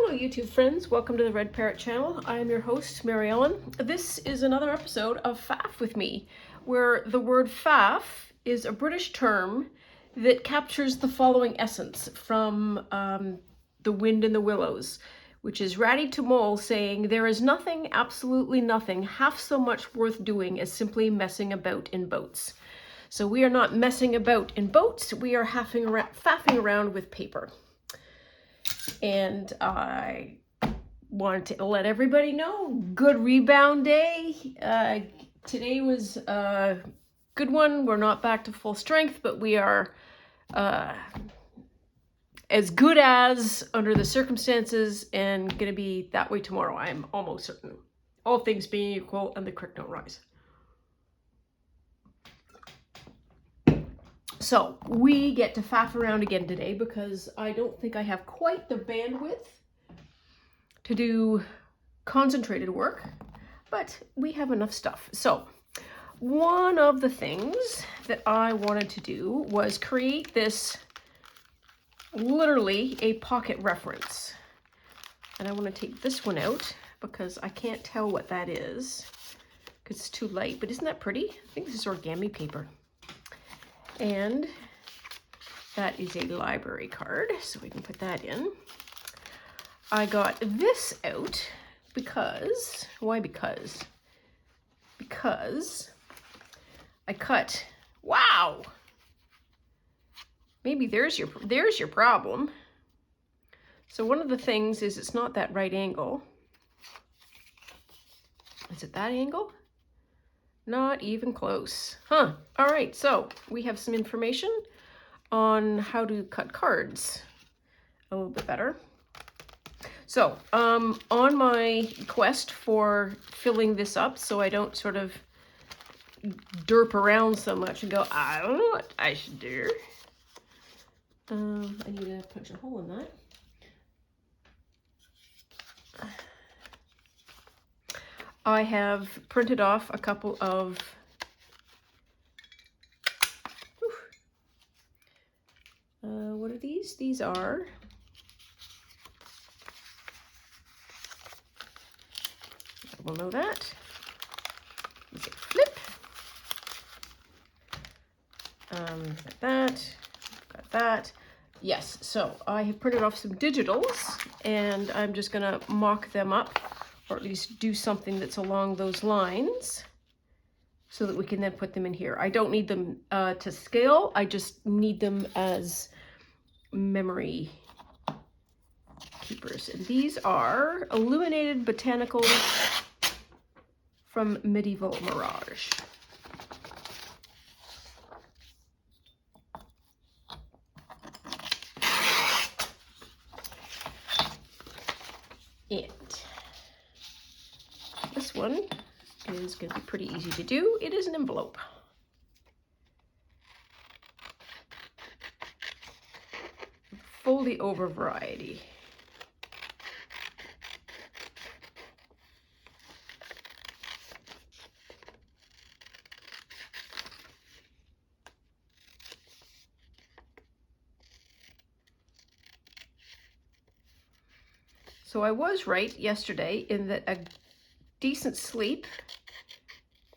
Hello YouTube friends, welcome to the Red Parrot channel. I am your host, Mary Ellen. This is another episode of Faff with Me, where the word faff is a British term that captures the following essence from The Wind in the Willows, which is Ratty to Mole saying, "There is nothing, absolutely nothing, half so much worth doing as simply messing about in boats." So we are not messing about in boats, we are faffing around with paper. And I wanted to let everybody know, good rebound day. Today was a good one. We're not back to full strength, but we are as good as under the circumstances and going to be that way tomorrow. I'm almost certain. All things being equal and the creek don't rise. So we get to faff around again today because I don't think I have quite the bandwidth to do concentrated work, but we have enough stuff. So one of the things that I wanted to do was create this, literally a pocket reference. And I want to take this one out because I can't tell what that is because it's too light, but isn't that pretty? I think this is origami paper. And that is a library card, so we can put that in. I got this out because, why because? Because I cut, wow! Maybe there's your problem. So one of the things is it's not that right angle. Is it that angle? Not even close. Huh. All right, so we have some information on how to cut cards a little bit better. So, on my quest for filling this up so I don't sort of derp around so much and go, I don't know what I should do. I need to punch a hole in that. I have printed off a couple of what are these? These are I will know that. Flip. Got that. Got that. Yes, so I have printed off some digitals and I'm just gonna mock them up, or at least do something that's along those lines so that we can then put them in here. I don't need them to scale, I just need them as memory keepers. And these are illuminated botanicals from Medieval Mirage. And this one is going to be pretty easy to do. It is an envelope. Fold over variety. So I was right yesterday in that a decent sleep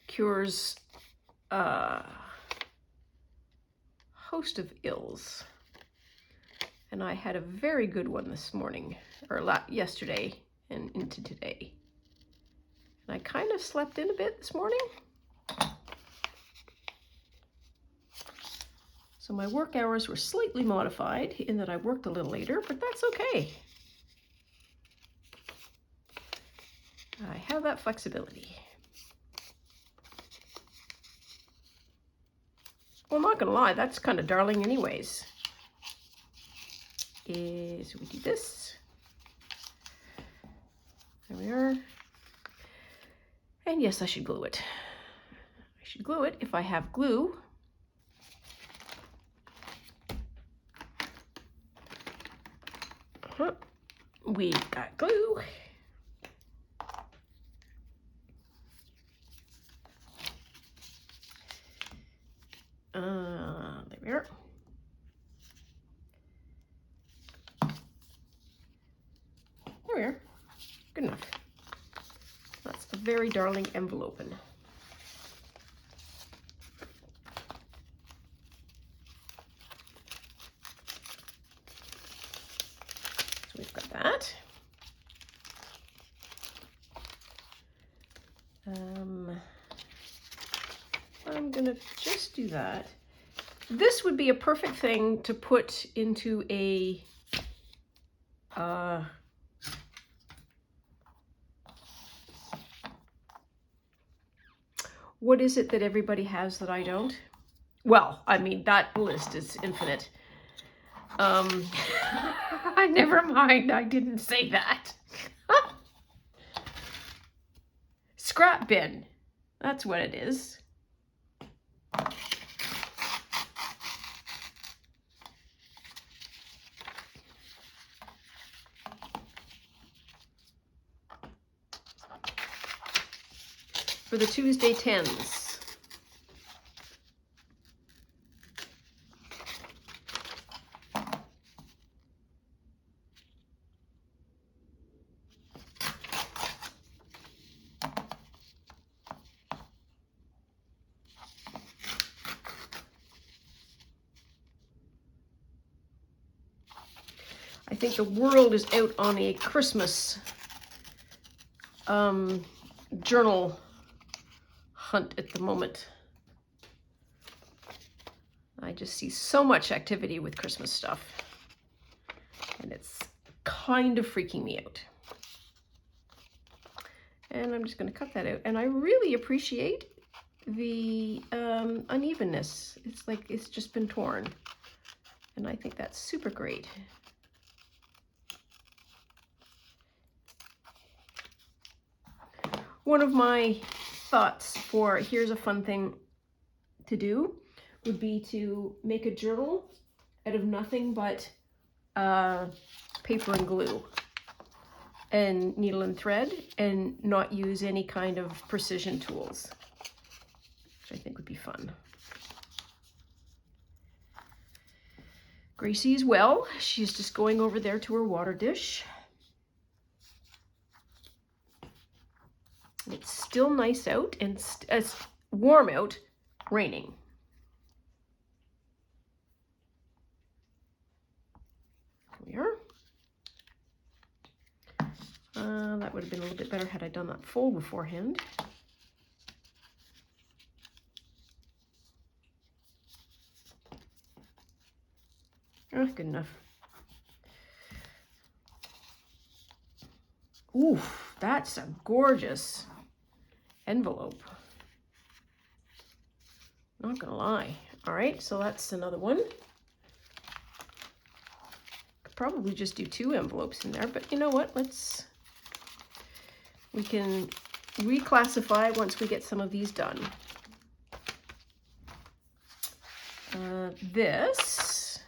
cures a host of ills. And I had a very good one this morning, or yesterday and into today. And I kind of slept in a bit this morning. So my work hours were slightly modified in that I worked a little later, but that's okay. I have that flexibility. Well, I'm not gonna lie, that's kind of darling anyways. So we do this. There we are. And yes, I should glue it. I should glue it if I have glue. We've got glue. There we are. good enough. That's a very darling envelope. So we've got that. I'm gonna just do that. This would be a perfect thing to put into a what is it that everybody has that I don't? Well, I mean, that list is infinite. Never mind, I didn't say that. Scrap bin. That's what it is. For the Tuesday 10s. I think the world is out on a Christmas journal hunt at the moment. I just see so much activity with Christmas stuff, and it's kind of freaking me out. And I'm just going to cut that out. And I really appreciate the unevenness. It's like it's just been torn, and I think that's super great. One of my thoughts for here's a fun thing to do would be to make a journal out of nothing but paper and glue and needle and thread, and not use any kind of precision tools, which I think would be fun. Gracie as well. She's just going over there to her water dish. It's still nice out, and it's warm out, raining. Here. That would have been a little bit better had I done that fold beforehand. Oh, good enough. Ooh, that's a gorgeous envelope. Not gonna lie. All right, so that's another one. Could probably just do 2 envelopes in there, but you know what? We can reclassify once we get some of these done. This.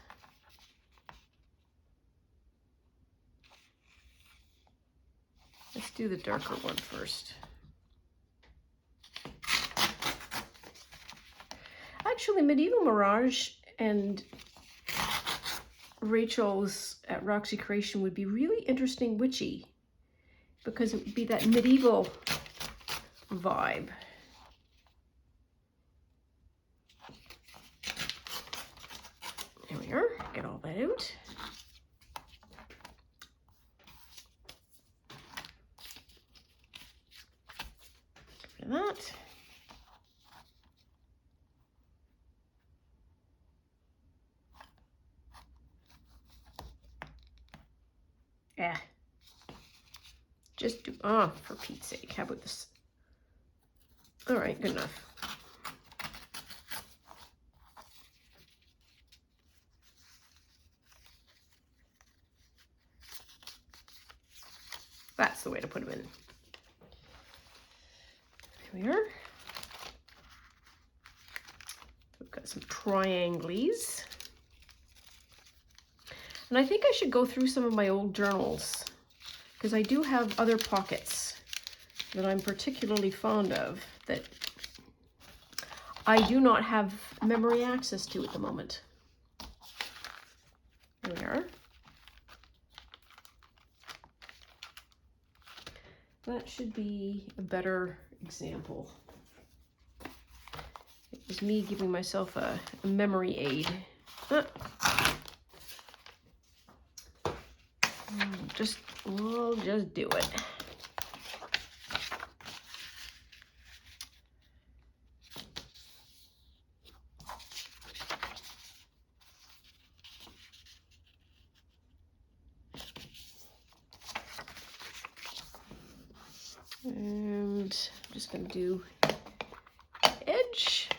Let's do the darker one first. Actually, Medieval Mirage and Rachel's at Roxy Creation would be really interesting witchy, because it would be that medieval vibe. There we are. Get all that out. Get rid of that. Yeah. Just do, oh, for Pete's sake, how about this? All right, good enough. That's the way to put them in. There we are. We've got some triangles. And I think I should go through some of my old journals, because I do have other pockets that I'm particularly fond of that I do not have memory access to at the moment. There we are. That should be a better example. It was me giving myself a memory aid. We'll just do it. And I'm just going to do edge.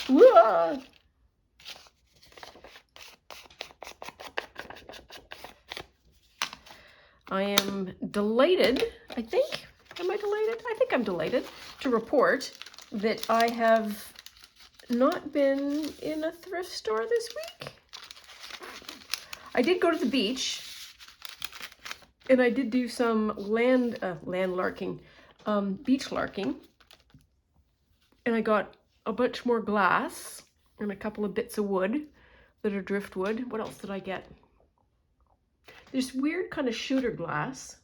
Whoa! I am delighted, I think. Am I delighted? I think I'm delighted to report that I have not been in a thrift store this week. I did go to the beach, and I did do some beach larking, and I got a bunch more glass and a couple of bits of wood that are driftwood. What else did I get? This weird kind of shooter glass.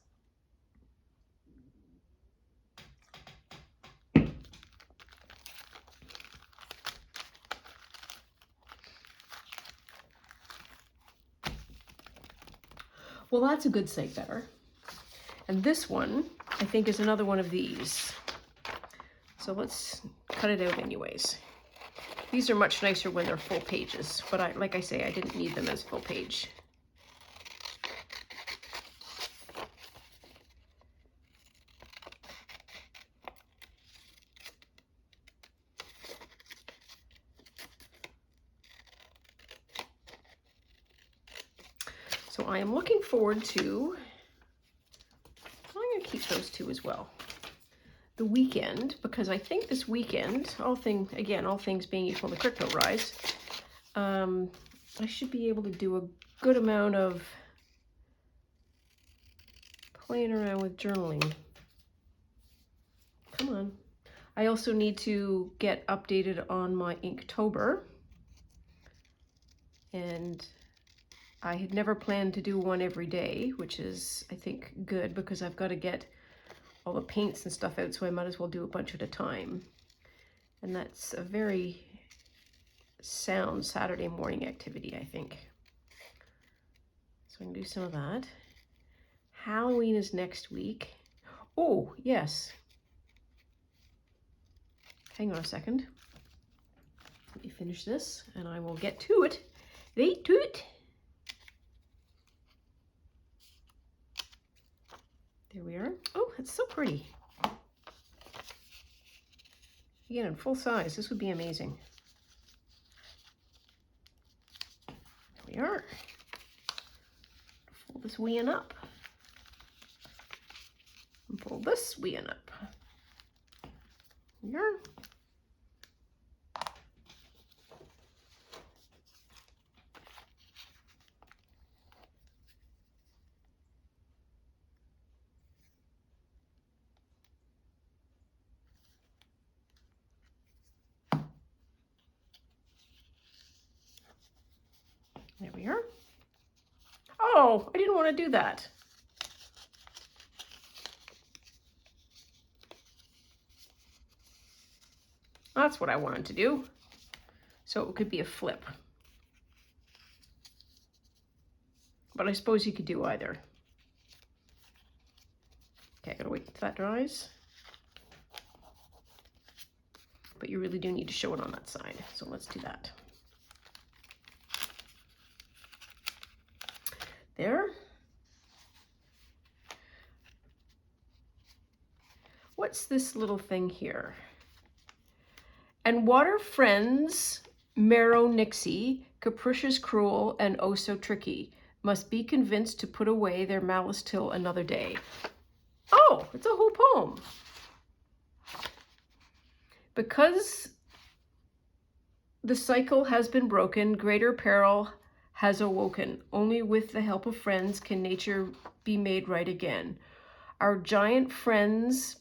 Well, that's a good sight better. And this one, I think, is another one of these. So let's cut it out anyways. These are much nicer when they're full pages, but like I say, I didn't need them as full page. So I am looking forward to, I'm going to keep those two as well. The weekend, because I think this weekend, all things being equal, the crypto rise, I should be able to do a good amount of playing around with journaling. Come on. I also need to get updated on my Inktober. And I had never planned to do one every day, which is, I think, good because I've got to get all the paints and stuff out, so I might as well do a bunch at a time. And that's a very sound Saturday morning activity, I think. So I can do some of that. Halloween is next week. Oh, yes. Hang on a second. Let me finish this and I will get to it. Wait to it. There we are. Oh, it's so pretty. Again, in full size, this would be amazing. There we are. Fold this wee up. And fold this wee up. There we are. There we are. Oh, I didn't want to do that. That's what I wanted to do. So it could be a flip. But I suppose you could do either. Okay, I gotta wait until that dries. But you really do need to show it on that side. So let's do that. There. What's this little thing here? And water friends, marrow Nixie, capricious cruel, and oh so tricky, must be convinced to put away their malice till another day. Oh, it's a whole poem. Because the cycle has been broken, greater peril has awoken. Only with the help of friends can nature be made right again. Our giant friends,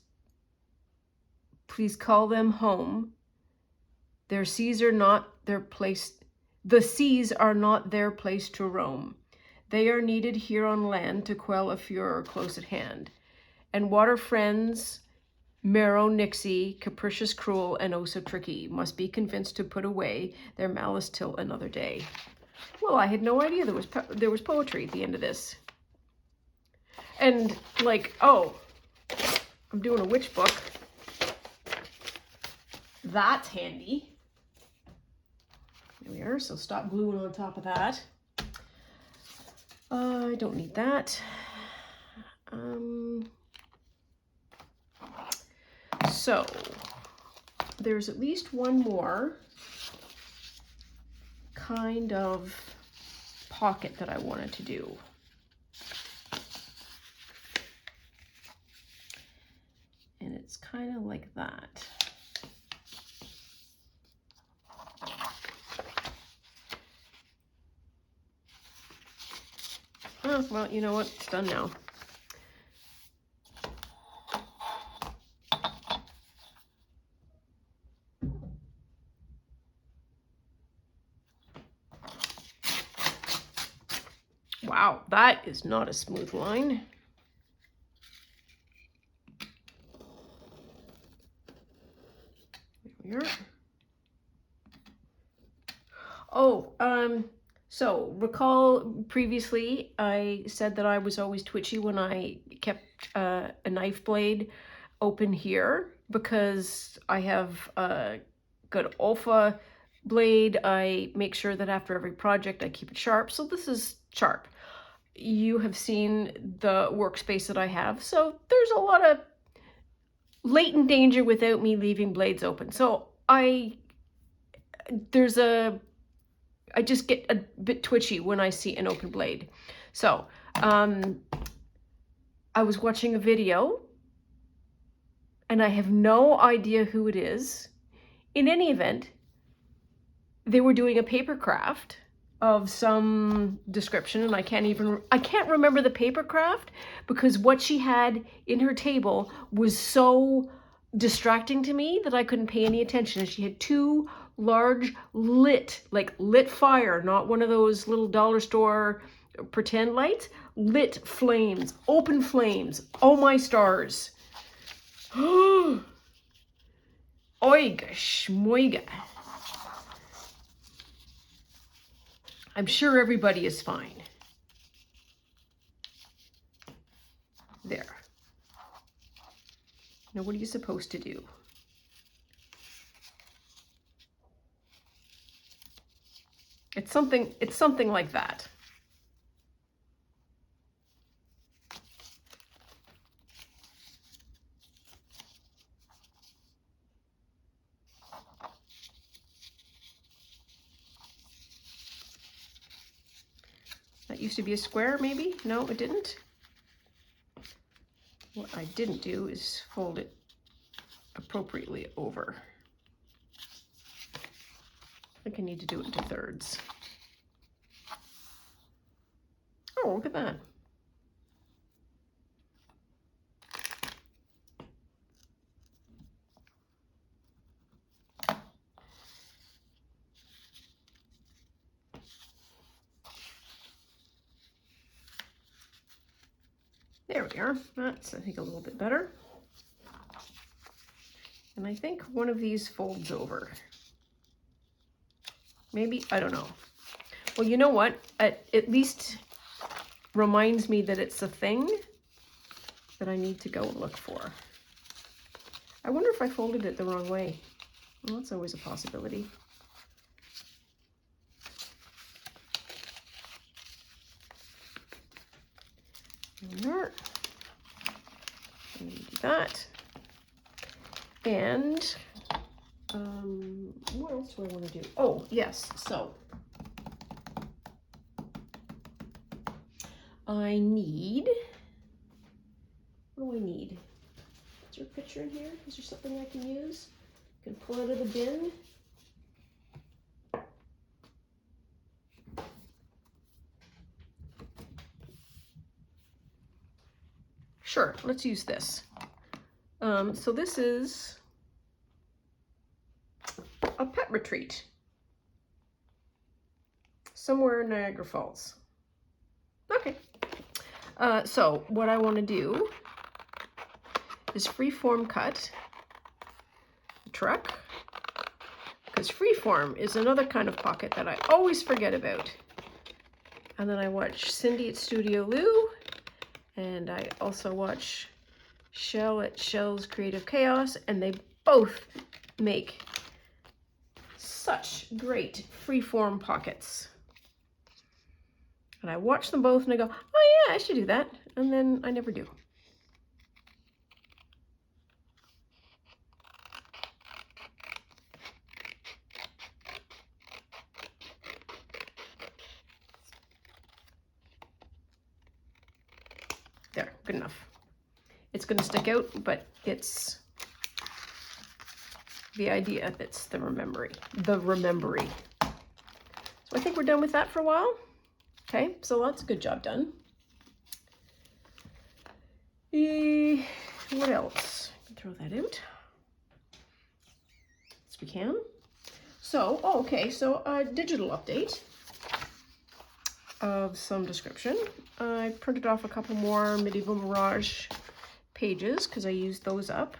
please call them home. Their seas are not their place. The seas are not their place to roam. They are needed here on land to quell a furor close at hand. and water friends, Marrow, Nixie, capricious, cruel, and oh so tricky, must be convinced to put away their malice till another day. Well, I had no idea there was poetry at the end of this. And like, oh, I'm doing a witch book. That's handy. There we are, so stop gluing on top of that. I don't need that. So, there's at least one more kind of pocket that I wanted to do. And it's kind of like that. Oh, well, you know what? It's done now. Wow, that is not a smooth line. There we are. Oh, so recall previously I said that I was always twitchy when I kept a knife blade open here because I have a good alpha blade. I make sure that after every project I keep it sharp. So this is sharp. You have seen the workspace that I have. So there's a lot of latent danger without me leaving blades open. So I just get a bit twitchy when I see an open blade. So I was watching a video and I have no idea who it is. In any event, they were doing a paper craft of some description, and I can't remember the paper craft because what she had in her table was so distracting to me that I couldn't pay any attention. And she had two large lit fire, not one of those little dollar store pretend lights, lit flames, open flames. Oh my stars. Oiga schmoiga. I'm sure everybody is fine. There. Now what are you supposed to do? It's something like that. That used to be a square, maybe? No, it didn't. What I didn't do is fold it appropriately over. I think I need to do it into thirds. Oh, look at that. There we are. That's, I think, a little bit better. And I think one of these folds over. Maybe, I don't know. Well, you know what? At least reminds me that it's a thing that I need to go and look for. I wonder if I folded it the wrong way. Well, that's always a possibility. There. I'm going to do that. And what else do I want to do? Oh, yes. So I need, what do I need? Is there a picture in here? Is there something I can use? I can pull out of the bin. Sure, let's use this. So this is a pet retreat somewhere in Niagara Falls. Okay. So what I want to do is Freeform Cut, Truck, because Freeform is another kind of pocket that I always forget about. And then I watch Cindy at Studio Lou, and I also watch Shell at Shell's Creative Chaos, and they both make such great freeform pockets. And I watch them both and I go, oh yeah, I should do that. And then I never do. There, good enough. It's going to stick out, but it's the idea that's the remembering. So I think we're done with that for a while. Okay, so that's a good job done. What else? Throw that out as we can. So, okay, so a digital update of some description. I printed off a couple more Medieval Mirage pages because I used those up.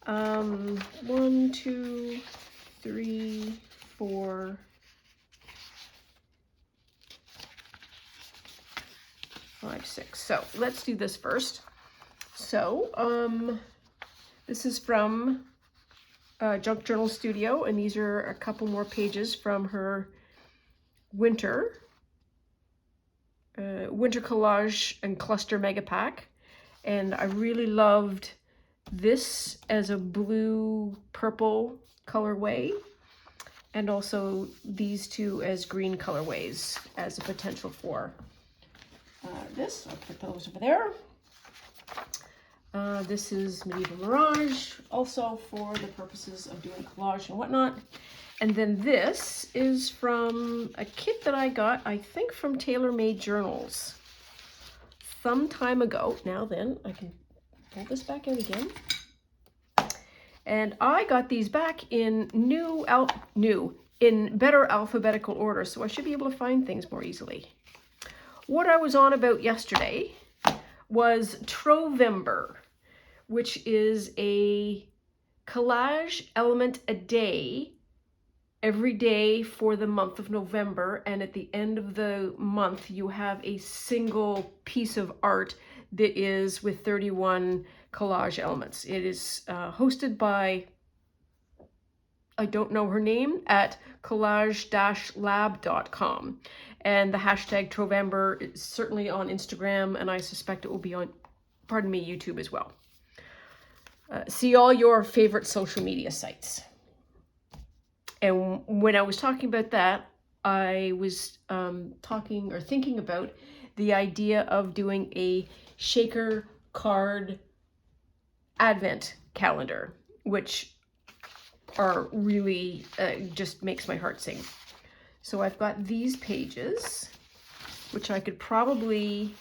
1, 2, 3, 4, 5, 6. So let's do this first. So this is from Junk Journal Studio, and these are a couple more pages from her winter collage and cluster mega pack. And I really loved this as a blue purple colorway, and also these two as green colorways as a potential for this. I'll put those over there. This is Medieval Mirage, also for the purposes of doing collage and whatnot. And then this is from a kit that I got, I think from Tailor Made Journals some time ago. Now then, I can pull this back out again. And I got these back in in better alphabetical order, so I should be able to find things more easily. What I was on about yesterday was Trovember, which is a collage element a day, every day for the month of November, and at the end of the month you have a single piece of art that is with 31 collage elements. It is hosted by, I don't know her name, at collage-lab.com. And the hashtag Trovember is certainly on Instagram, and I suspect it will be on, pardon me, YouTube as well. See all your favorite social media sites. And when I was talking about that, I was thinking about the idea of doing a shaker card advent calendar, which are really just makes my heart sing. So I've got these pages, which I could probably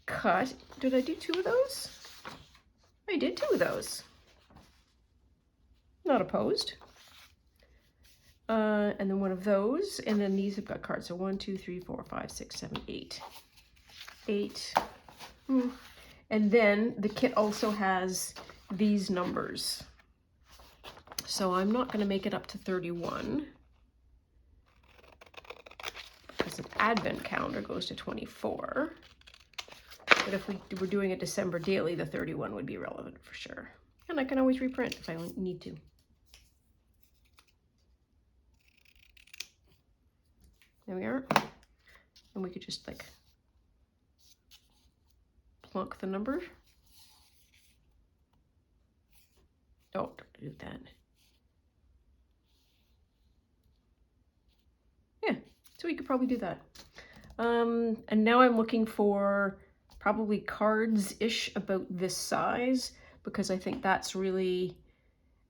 cut. Did I do 2 of those? I did 2 of those. Not opposed. And then 1 of those, and then these have got cards. So 1, 2, 3, 4, 5, 6, 7, 8. 8. And then the kit also has these numbers. So I'm not going to make it up to 31. Because an advent calendar goes to 24. But if we were doing a December daily, the 31 would be relevant for sure. And I can always reprint if I need to. There we are. And we could just like plunk the number. Oh, don't do that. Yeah, so we could probably do that. And now I'm looking for probably cards-ish about this size, because I think that's really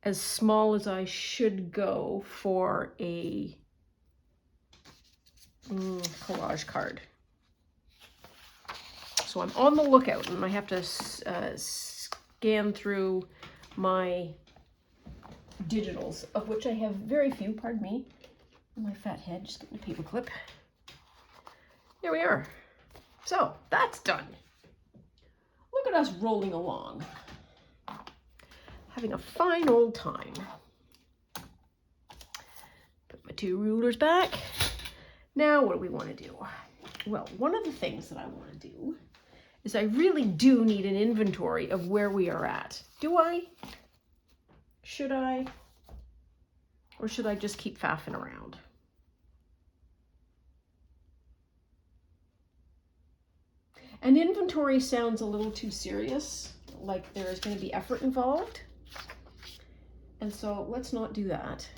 as small as I should go for a collage card. So I'm on the lookout, and I have to scan through my digitals, of which I have very few, pardon me. My fat head, just getting a paper clip. There we are. So that's done. Look at us rolling along, having a fine old time. Put my 2 rulers back. Now what do we want to do? Well, one of the things that I want to do is I really do need an inventory of where we are at. Do I? Should I? Or should I just keep faffing around? An inventory sounds a little too serious, like there is going to be effort involved. And so let's not do that.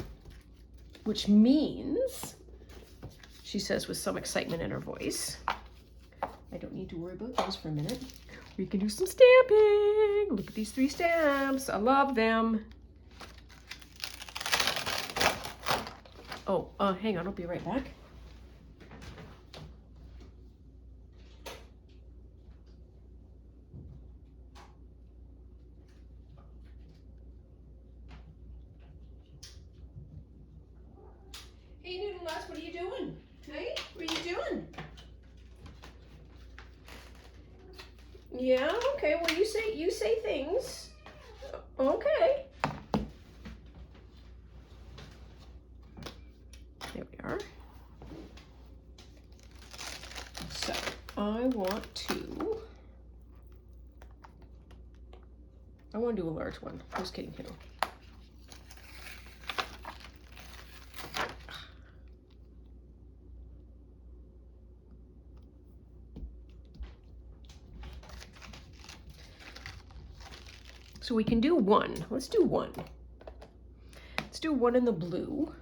Which means, she says with some excitement in her voice, I don't need to worry about those for a minute. We can do some stamping. Look at these 3 stamps. I love them. Oh, hang on, I'll be right back. Hey, Noodle Lass, what are you doing? Hey, what are you doing? Yeah, okay, well you say things. Okay. There we are. So, I want to do a large one. Just kidding, you know. So we can do 1. Let's do 1. Let's do 1 in the blue.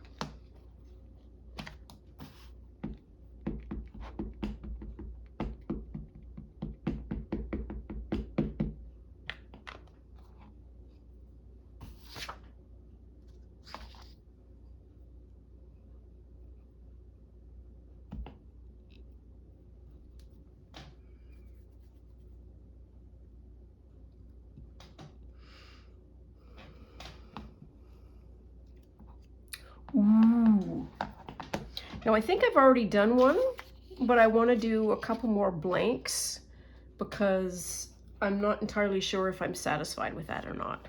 Ooh. Now I think I've already done one, but I want to do a couple more blanks because I'm not entirely sure if I'm satisfied with that or not.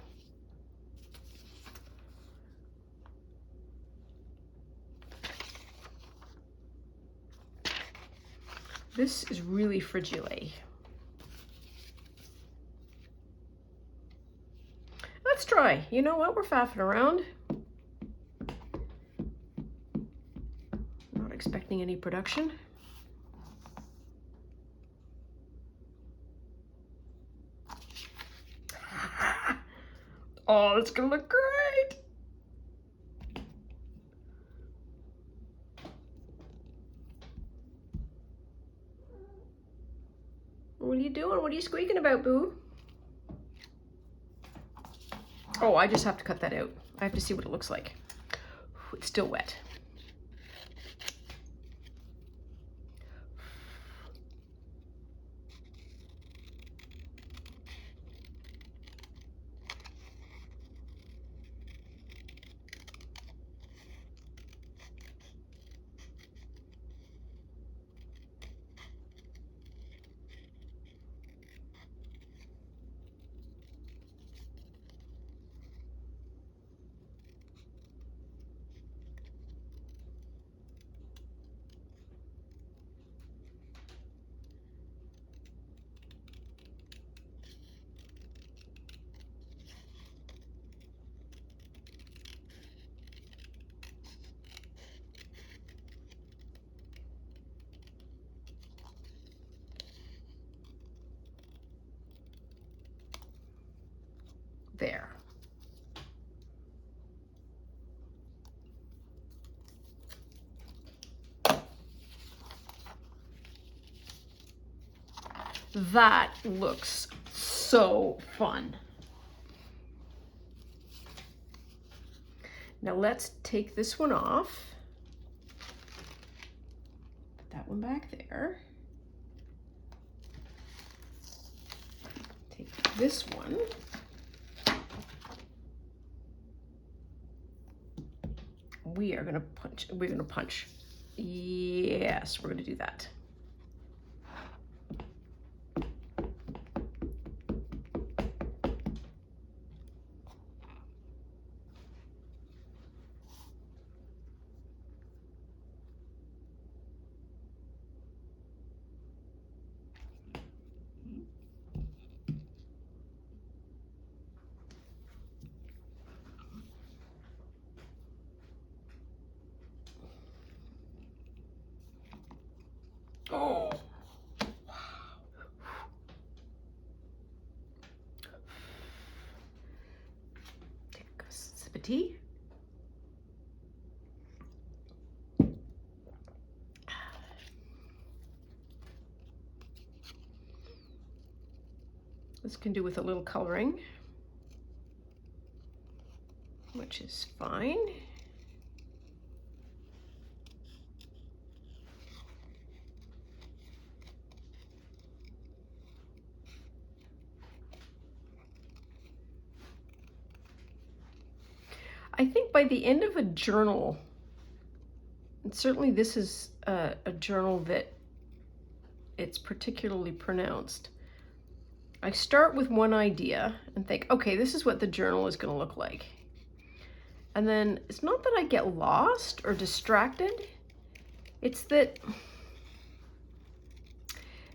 This is really fragile. Let's try. You know what? We're faffing around. Not expecting any production. Oh, that's gonna look great. What are you doing? What are you squeaking about, boo? Oh, I just have to cut that out. I have to see what it looks like. It's still wet. There. That looks so fun. Now let's take this one off. Put that one back there. Take this one. We're gonna punch. Yes, we're gonna do that. tea. This can do with a little coloring, which is fine. I think by the end of a journal, and certainly this is a journal that it's particularly pronounced, I start with one idea and think, okay, this is what the journal is going to look like. And then it's not that I get lost or distracted. It's that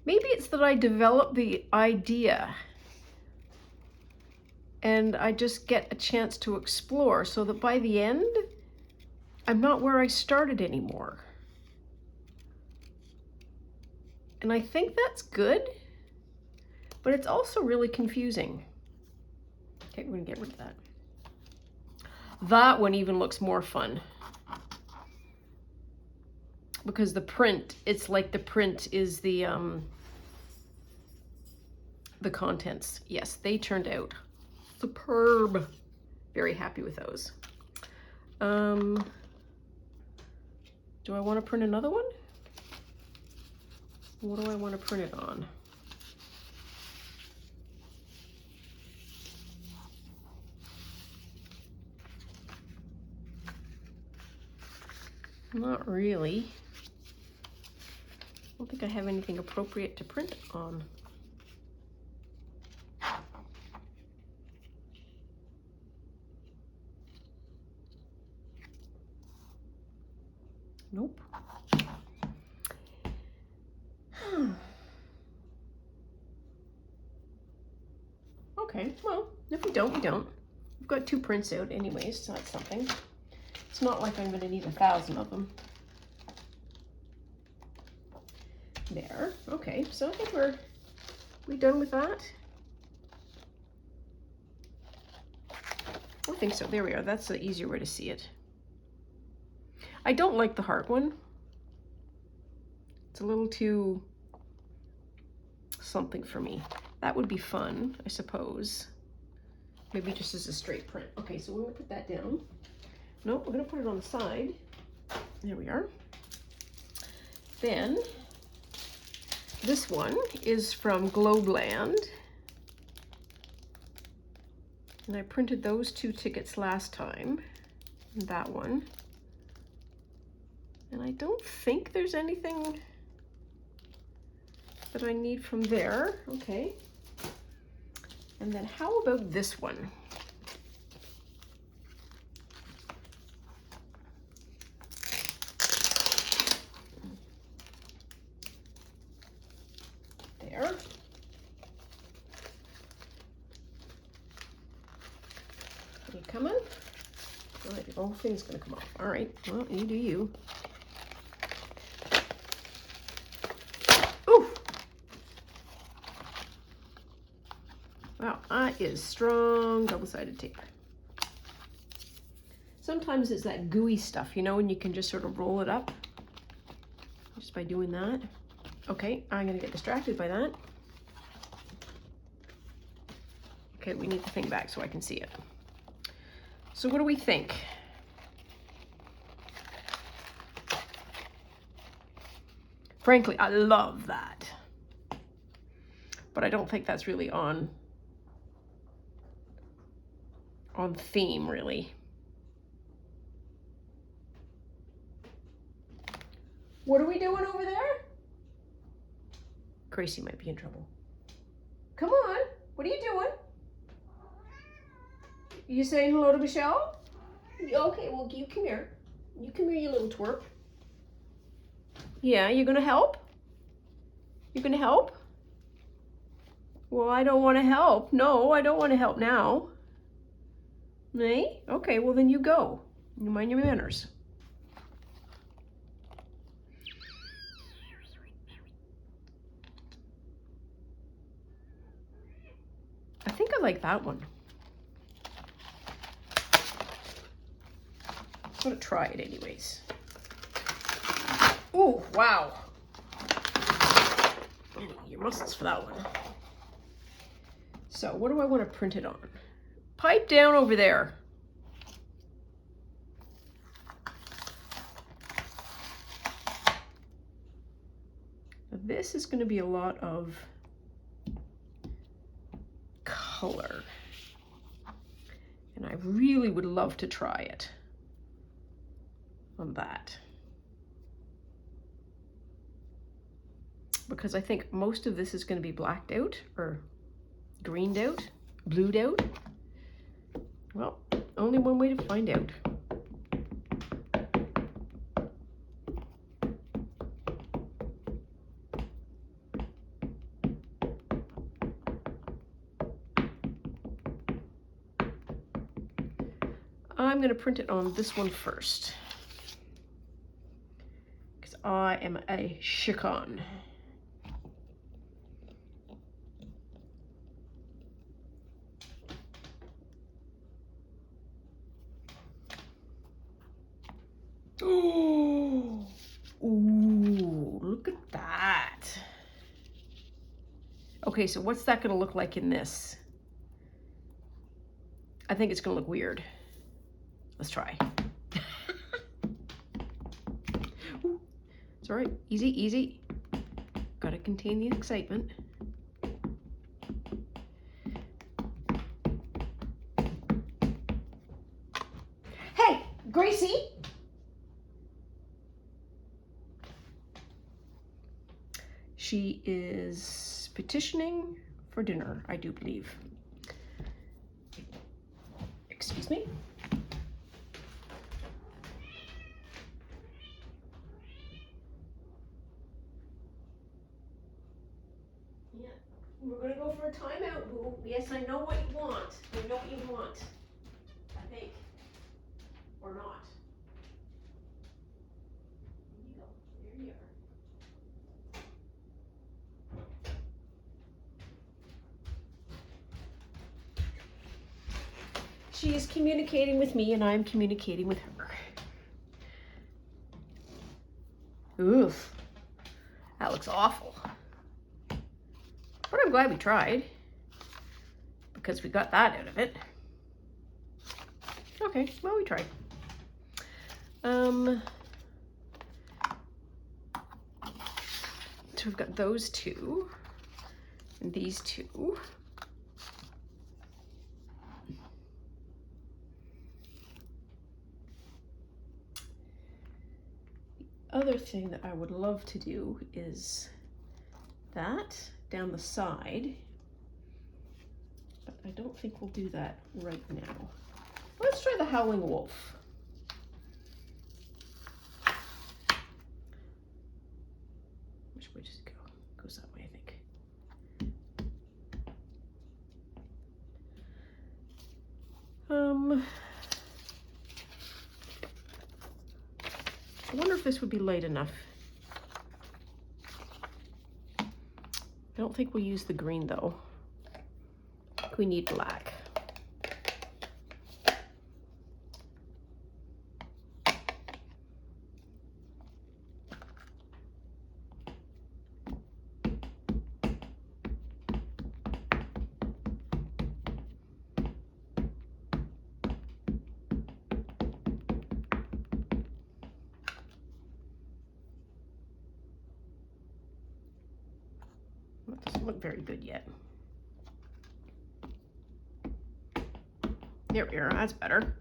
maybe it's that I develop the idea and I just get a chance to explore, so that by the end, I'm not where I started anymore. And I think that's good, but it's also really confusing. Okay, we're gonna get rid of that. That one even looks more fun, because the print, it's like the print is the contents. Yes, they turned out superb. Very happy with those. Do I want to print another one? What do I want to print it on? Not really. I don't think I have anything appropriate to print on. Nope. Okay, well, if we don't, we don't. We've got 2 prints out anyways, so that's something. It's not like I'm going to need 1,000 of them. There. Okay, so I think we done with that? I think so. There we are. That's the easier way to see it. I don't like the heart one. It's a little too something for me. That would be fun, I suppose. Maybe just as a straight print. Okay, so we're going to put that down. No, we're going to put it on the side. There we are. Then, this one is from Globeland. And I printed those 2 tickets last time. And that one. And I don't think there's anything that I need from there. Okay. And then how about this one? There. Are you coming? All right, the whole thing's gonna come off. All right, well, you do you. Ooh! Wow, that is strong double-sided tape. Sometimes it's that gooey stuff, you know, and you can just sort of roll it up just by doing that. Okay, I'm gonna get distracted by that. Okay, we need the thing back so I can see it. So what do we think? Frankly, I love that. But I don't think that's really on theme, really. What are we doing over there? Gracie might be in trouble. Come on, what are you doing? You saying hello to Michelle? Okay, well, you come here. You come here, you little twerp. Yeah, you gonna help? You gonna help? Well, I don't want to help. No, I don't want to help now. Nay? Okay, well then you go. You mind your manners. I think I like that one. going to try it anyways. Ooh, wow. Your muscles for that one. So what do I want to print it on? Pipe down over there. Now this is going to be a lot of color. And I really would love to try it on that. Because I think most of this is going to be blacked out or greened out, blued out. Well, only one way to find out. I'm going to print it on this one first, because I am a chicken. Oh, ooh, look at that. Okay, so what's that going to look like in this? I think it's going to look weird. Let's try. Ooh, it's all right. Easy, easy. Got to contain the excitement. Hey, Gracie. She is petitioning for dinner, I do believe. Excuse me. Yeah, we're gonna go for a timeout, boo. Yes, I know what you want. I know what you want. I think. Or not. There you go. There you are. She is communicating with me and I'm communicating with her. Oof. That looks awful. But I'm glad we tried, because we got that out of it. Okay, well, we tried. So we've got those two and these two. The other thing that I would love to do is that down the side, but I don't think we'll do that right now. Let's try the Howling Wolf. Which way does it go? It goes that way, I think. I wonder if this would be light enough. I don't think we'll use the green though. We need black. That doesn't look very good yet. There we are, that's better.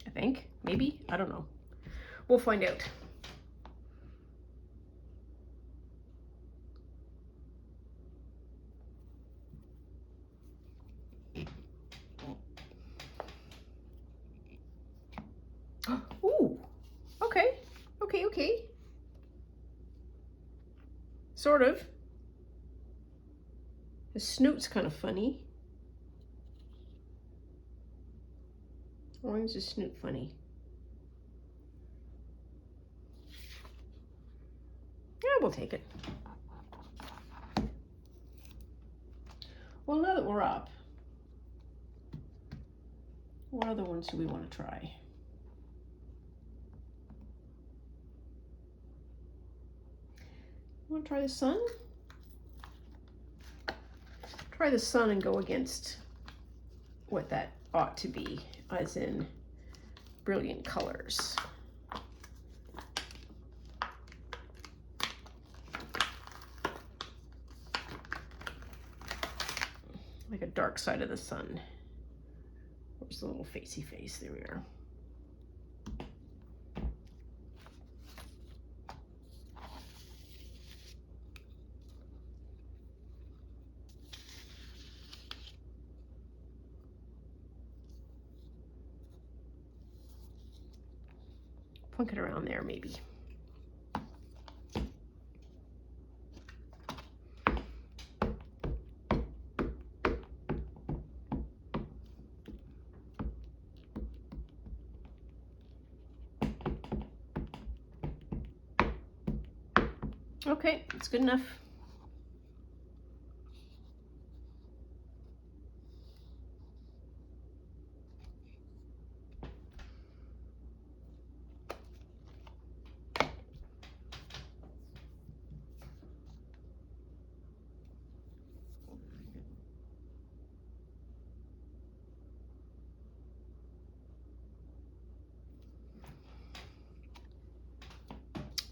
I think, maybe, I don't know. We'll find out. Ooh, okay, okay. Sort of. His snoot's kind of funny. Why is his snoot funny? Yeah, we'll take it. Well, now that we're up, what other ones do we want to try? Want to try the sun? Try the sun and go against what that ought to be, as in brilliant colors. Like a dark side of the sun. Where's the little facey face? There we are. Plunk it around there, maybe. Okay, it's good enough.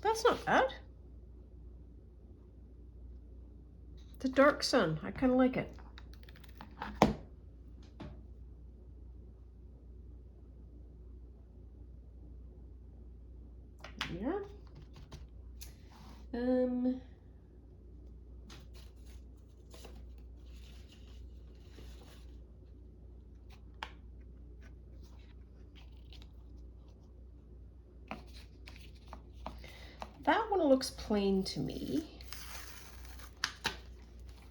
That's not bad. It's a dark sun. I kind of like it. Yeah. That one looks plain to me.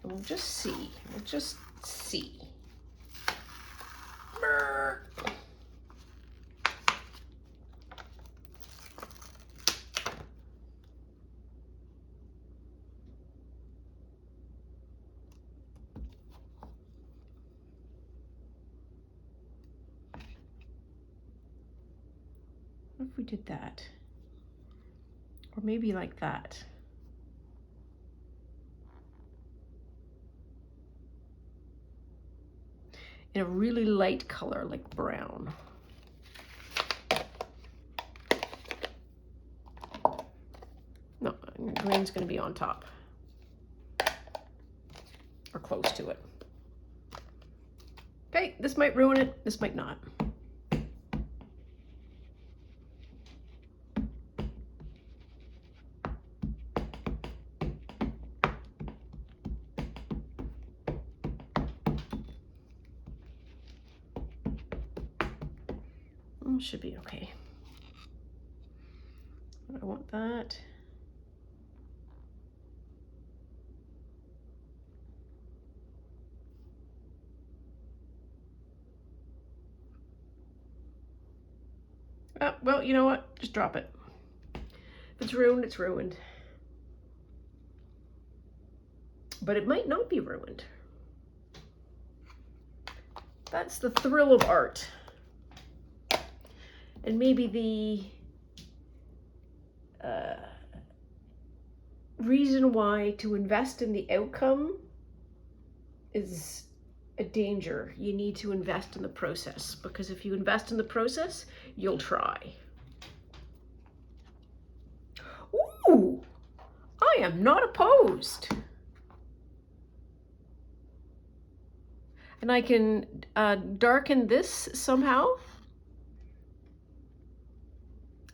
And we'll just see. We'll just see. Brr. What if we did that? Or maybe like that. In a really light color, like brown. No, green's gonna be on top. Or close to it. Okay, this might ruin it, this might not. Should be okay. I want that. Oh, well, you know what? Just drop it. If it's ruined, it's ruined. But it might not be ruined. That's the thrill of art. And maybe the reason why to invest in the outcome is a danger. You need to invest in the process, because if you invest in the process, you'll try. Ooh, I am not opposed. And I can darken this somehow.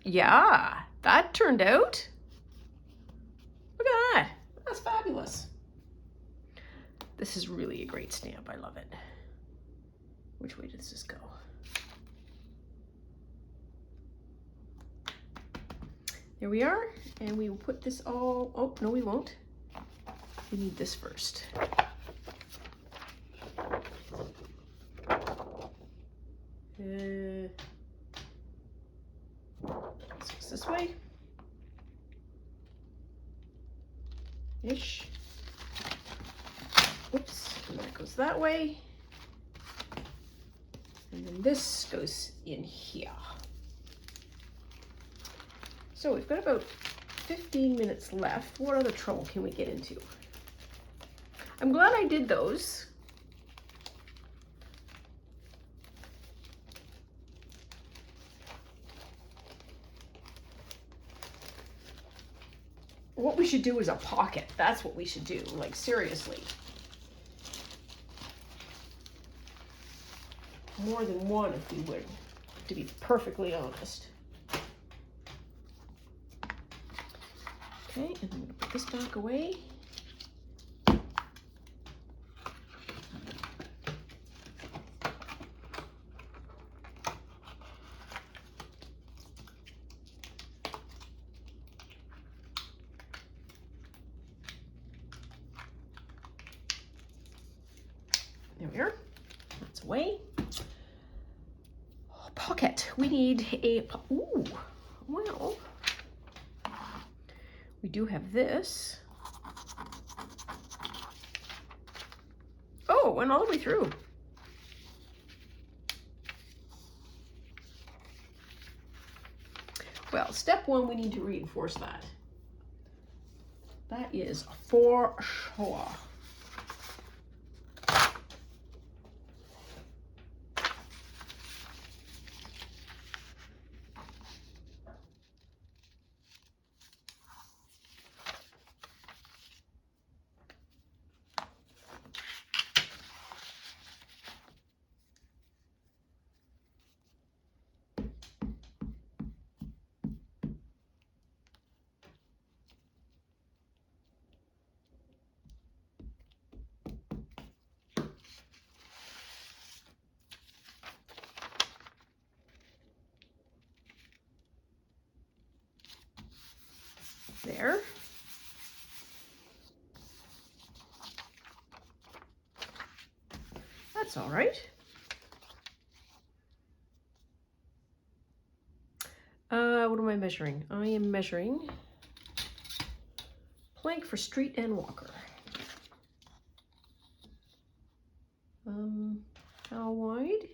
Yeah, that turned out. Look at that. That's fabulous. This is really a great stamp. I love it. Which way does this go? There we are. And we will put this all... Oh, no, we won't. We need this first. This way. Ish. Oops, and that goes goes that way. And then this goes in here. So we've got about 15 minutes left. What other trouble can we get into? I'm glad I did those. What we should do is a pocket. That's what we should do, like seriously. More than one if we would, to be perfectly honest. Okay, and I'm gonna put this back away. There we are. That's away. Pocket. We need a, ooh, well, we do have this. Oh, went all the way through. Well, step one, we need to reinforce that. That is for sure. There. That's all right. What am I measuring? I am measuring plank for street and walker. How wide?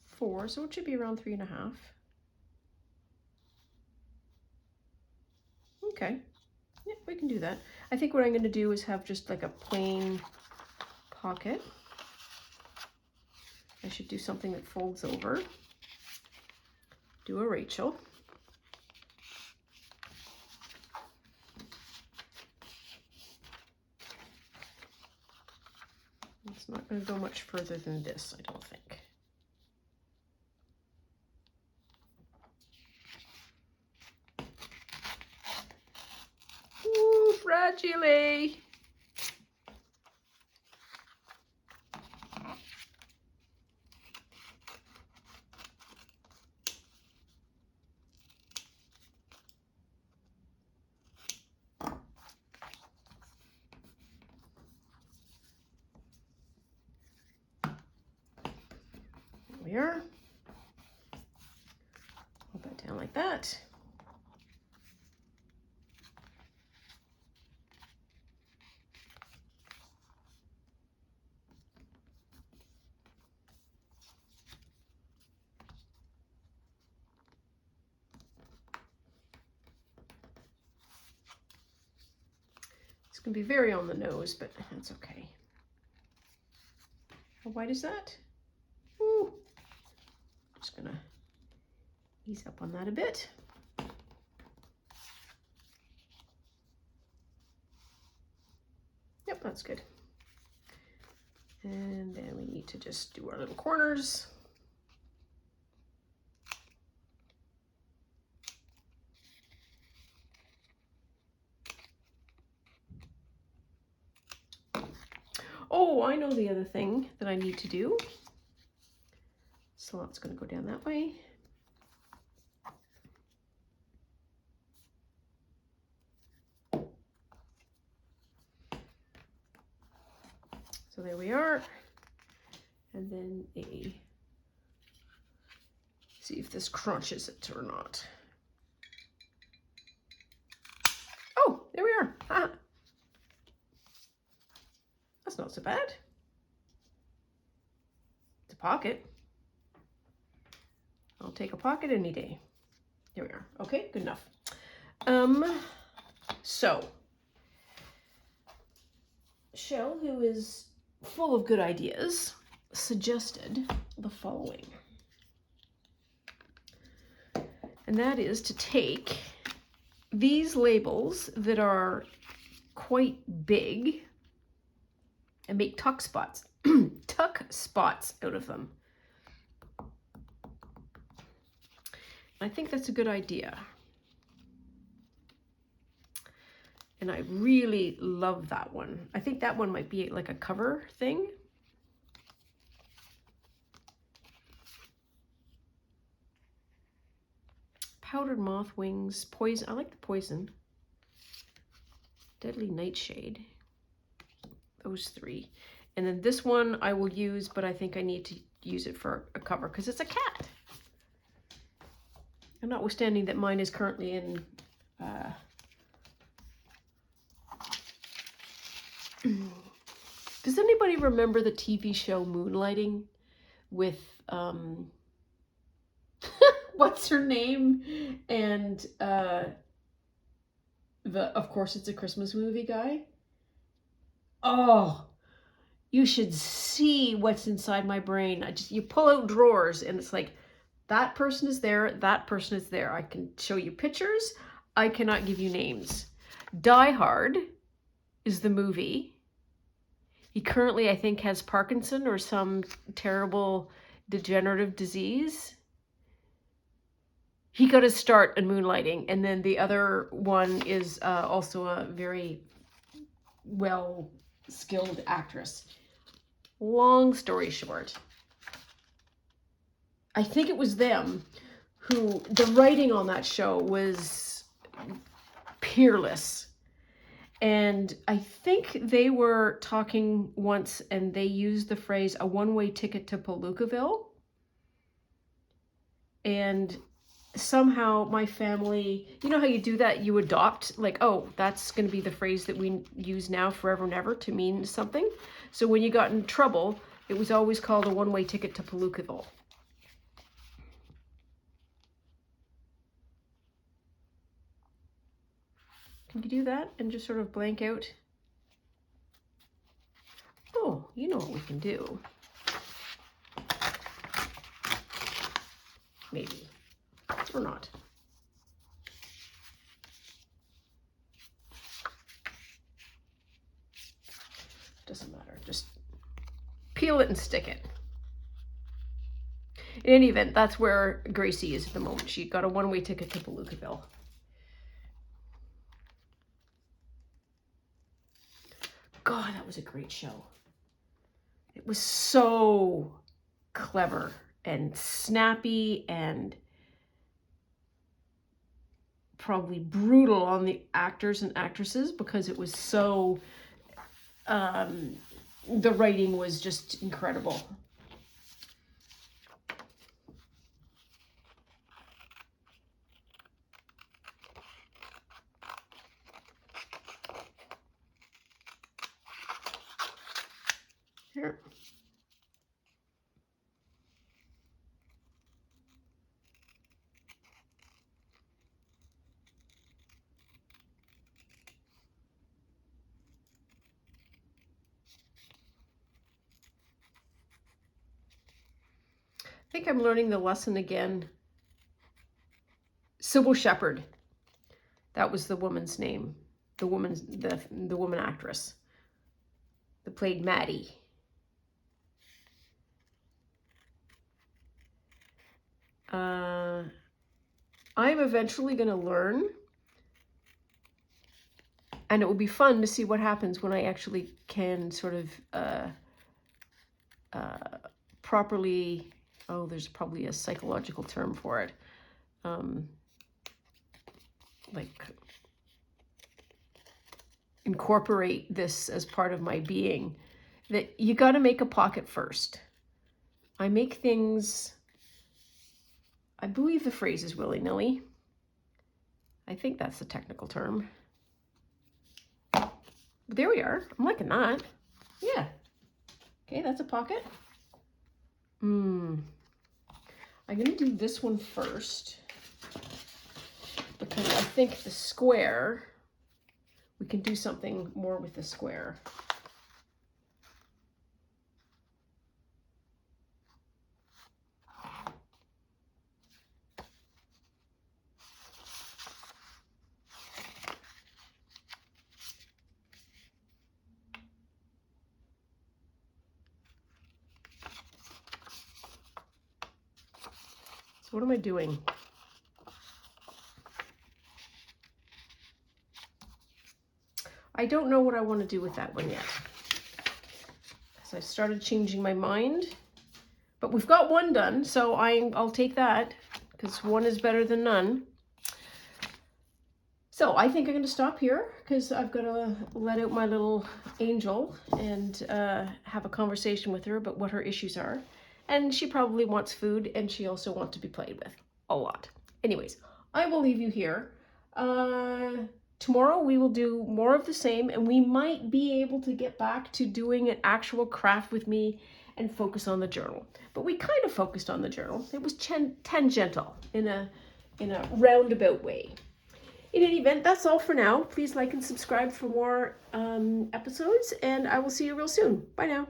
4, so it should be around 3.5. Okay, yeah, we can do that. I think what I'm going to do is have just like a plain pocket. I should do something that folds over. Do a Rachel. It's not going to go much further than this, I don't think. Ooh, fragile. There. Hold that down like that. It's going to be very on the nose, but that's okay. How wide is that? Ooh. Just going to ease up on that a bit. Yep, that's good. And then we need to just do our little corners. Oh, I know the other thing that I need to do. So that's going to go down that way. So there we are. And then see if this crunches it or not. Oh, there we are. Ah. That's not so bad. It's a pocket. I'll take a pocket any day. There we are. Okay, good enough. So, Shell, who is full of good ideas, suggested the following. And that is to take these labels that are quite big and make tuck spots, tuck spots out of them. I think that's a good idea. And I really love that one. I think that one might be like a cover thing. Powdered moth wings, poison. I like the poison. Deadly nightshade. Those three. And then this one I will use, but I think I need to use it for a cover because it's a cat. And notwithstanding that mine is currently in does anybody remember the TV show Moonlighting with what's her name? And of course it's a Christmas movie guy. Oh, you should see what's inside my brain. You pull out drawers and it's like, that person is there, that person is there. I can show you pictures. I cannot give you names. Die Hard is the movie. He currently, I think, has Parkinson or some terrible degenerative disease. He got his start in Moonlighting. And then the other one is also a very well-skilled actress. Long story short, I think it was them who, the writing on that show was peerless. And I think they were talking once and they used the phrase, a one-way ticket to Palookaville. And somehow my family, you know how you do that? You adopt, like, oh, that's going to be the phrase that we use now forever and ever to mean something. So when you got in trouble, it was always called a one-way ticket to Palookaville. Can you do that and just sort of blank out? Oh, you know what we can do. Maybe. Or not. Doesn't matter. Just peel it and stick it. In any event, that's where Gracie is at the moment. She got a one-way ticket to Palookaville. God, that was a great show. It was so clever and snappy and probably brutal on the actors and actresses because it was so, the writing was just incredible. Here. I think I'm learning the lesson again. Sybil Shepherd. That was the woman's name. The woman actress that played Maddie. I'm eventually going to learn, and it will be fun to see what happens when I actually can sort of properly, oh, there's probably a psychological term for it, like incorporate this as part of my being, that you got to make a pocket first. I make things, I believe the phrase is willy-nilly. I think that's the technical term. But there we are. I'm liking that. Yeah. Okay, that's a pocket. I'm gonna do this one first because I think the square, we can do something more with the square. So what am I doing? I don't know what I want to do with that one yet. So I started changing my mind. But we've got one done, so I'll take that, because one is better than none. So I think I'm going to stop here, because I've got to let out my little angel and have a conversation with her about what her issues are. And she probably wants food, and she also wants to be played with a lot. Anyways, I will leave you here. Tomorrow we will do more of the same, and we might be able to get back to doing an actual craft with me and focus on the journal. But we kind of focused on the journal. It was tangential in a roundabout way. In any event, that's all for now. Please like and subscribe for more episodes, and I will see you real soon. Bye now.